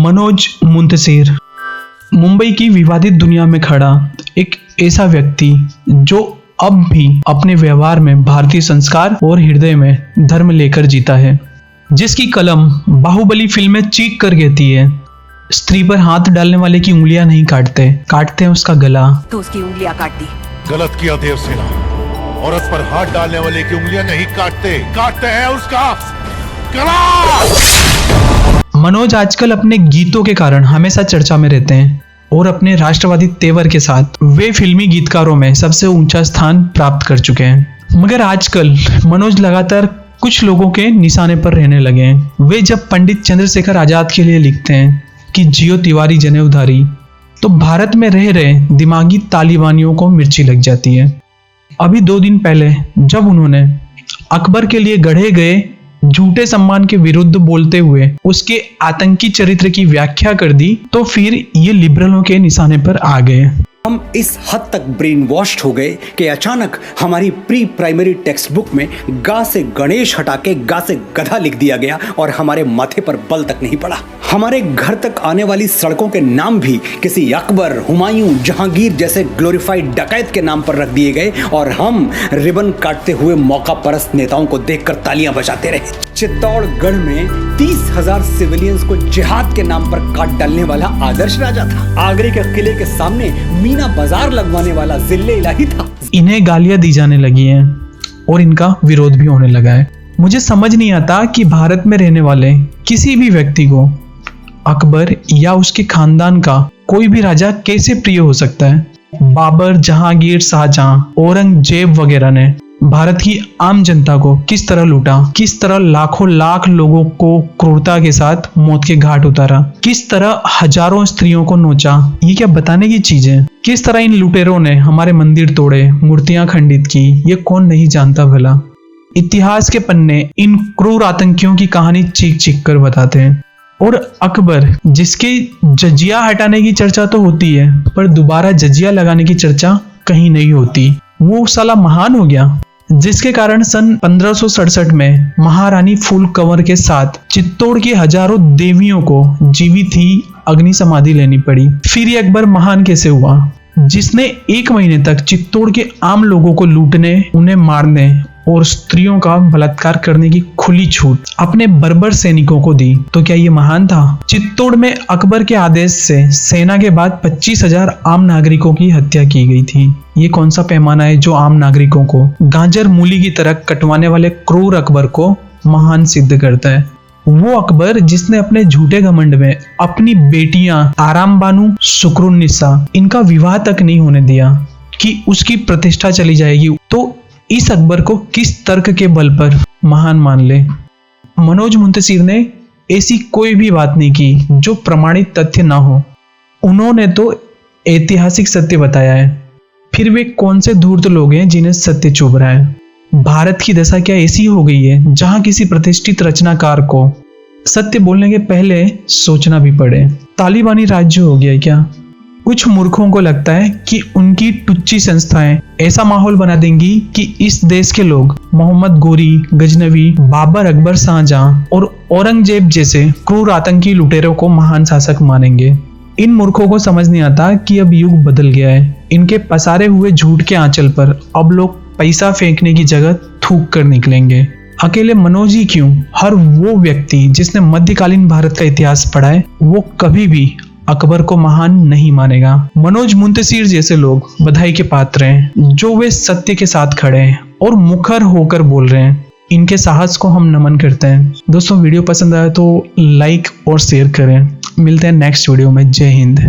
मनोज मुंतशिर मुंबई की विवादित दुनिया में खड़ा एक ऐसा व्यक्ति जो अब भी अपने व्यवहार में भारतीय संस्कार और हृदय में धर्म लेकर जीता है, जिसकी कलम बाहुबली फिल्म में चीख कर कहती है, स्त्री पर हाथ डालने वाले की उंगलियां नहीं काटते, काटते हैं उसका गला। तो उसकी उंगलियां काट दी। गलत किया देवसेना, औरत पर हाथ डालने वाले की उंगलियां नहीं काटते, काटते हैं उसका गला। मनोज आजकल अपने गीतों के कारण हमेशा चर्चा में रहते हैं और अपने राष्ट्रवादी तेवर के साथ वे फिल्मी गीतकारों में सबसे ऊंचा स्थान प्राप्त कर चुके हैं। मगर आजकल मनोज लगातार कुछ लोगों के निशाने पर रहने लगे हैं। वे जब पंडित चंद्रशेखर आजाद के लिए लिखते हैं कि जियो तिवारी जनेऊधारी, तो भारत में रह रहे दिमागी तालिबानियों को मिर्ची लग जाती है। अभी 2 दिन पहले जब उन्होंने अकबर के लिए गढ़े गए झूठे सम्मान के विरुद्ध बोलते हुए उसके आतंकी चरित्र की व्याख्या कर दी, तो फिर ये लिबरलों के निशाने पर आ गए। हम इस हद तक ब्रेन वॉश्ड हो गए कि अचानक हमारी प्री प्राइमरी टेक्स्ट बुक में गा से गणेश हटा के गा से गधा लिख दिया गया और हमारे माथे पर बल तक नहीं पड़ा। हमारे घर तक आने वाली सड़कों के नाम भी किसी अकबर, हुमायूं, जहांगीर जैसे ग्लोरीफाइड डकैत के नाम पर रख दिए गए और हम रिबन काटते हुए मौका परस्त नेताओं को देखकर तालियां बजाते रहे। चित्तौड़गढ़ में 30,000 सिविलियंस को जिहाद के नाम पर काट डालने वाला आदर्श राजा था। आगरे के किले के सामने मीना बाजार लगवाने वाला जिले इलाही था। इन्हें गालियां दी जाने लगी हैं और इनका विरोध भी होने लगा है। मुझे समझ नहीं आता कि भारत में रहने वाले किसी भी व्यक्ति को अकबर या उसके खानदान का कोई भी राजा कैसे प्रिय हो सकता है। बाबर, जहांगीर, शाहजहां, औरंगजेब वगैरह ने भारत की आम जनता को किस तरह लूटा, किस तरह लाखों लाख लोगों को क्रूरता के साथ मौत के घाट उतारा, किस तरह हजारों स्त्रियों को नोचा, ये क्या बताने की चीज है। किस तरह इन लुटेरों ने हमारे मंदिर तोड़े, मूर्तियां खंडित की, ये कौन नहीं जानता भला। इतिहास के पन्ने इन क्रूर आतंकियों की कहानी चीख चीख कर बताते हैं। और अकबर, जिसके जजिया हटाने की चर्चा तो होती है पर दोबारा जजिया लगाने की चर्चा कहीं नहीं होती, वो साला महान हो गया, जिसके कारण सन 1567 में महारानी फूल कंवर के साथ चित्तौड़ की हजारों देवियों को जीवित ही अग्नि समाधि लेनी पड़ी। फिर ये अकबर महान कैसे हुआ, जिसने 1 महीने तक चित्तौड़ के आम लोगों को लूटने, उन्हें मारने और स्त्रियों का बलात्कार करने की खुली छूट अपने बर्बर सैनिकों को दी। तो क्या ये महान था। चित्तौड़ में अकबर के आदेश से सेना के बाद 25,000 आम नागरिकों की हत्या की गई थी। ये कौन सा पैमाना है जो आम नागरिकों को गाजर मूली की तरह कटवाने वाले क्रूर अकबर को महान सिद्ध करता है। वो अकबर जिसने अपने झूठे घमंड में अपनी बेटियां आराम बानू, सुकरुन्निसा, इनका विवाह तक नहीं होने दिया कि उसकी प्रतिष्ठा चली जाएगी। तो इस अकबर को किस तर्क के बल पर महान मान ले। मनोज मुंतशिर ने ऐसी कोई भी बात नहीं की जो प्रमाणित तथ्य ना हो। उन्होंने तो ऐतिहासिक सत्य बताया है। फिर वे कौन से धूर्त लोग हैं जिन्हें सत्य चुभ रहा है। भारत की दशा क्या ऐसी हो गई है जहां किसी प्रतिष्ठित रचनाकार को सत्य बोलने के पहले सोचना भी पड़े। तालिबानी राज्य हो गया क्या। कुछ मूर्खों को लगता है कि उनकी टुच्ची संस्थाएं ऐसा माहौल बना देंगी कि इस देश के लोग मोहम्मद गोरी, गजनवी, बाबर, अकबर, शाहजहां और औरंगजेब जैसे क्रूर आतंकी लुटेरों को महान शासक मानेंगे। इन मूर्खों को समझ नहीं आता कि अब युग बदल गया है। इनके पसारे हुए झूठ के आंचल पर अब लोग पैसा फेंकने की जगह थूक कर निकलेंगे। अकेले मनोज ही क्यों, हर वो व्यक्ति जिसने मध्यकालीन भारत का इतिहास पढ़ा है वो कभी भी अकबर को महान नहीं मानेगा। मनोज मुंतशिर जैसे लोग बधाई के पात्र हैं जो वे सत्य के साथ खड़े हैं और मुखर होकर बोल रहे हैं। इनके साहस को हम नमन करते हैं। दोस्तों, वीडियो पसंद आया तो लाइक और शेयर करें। मिलते हैं नेक्स्ट वीडियो में। जय हिंद।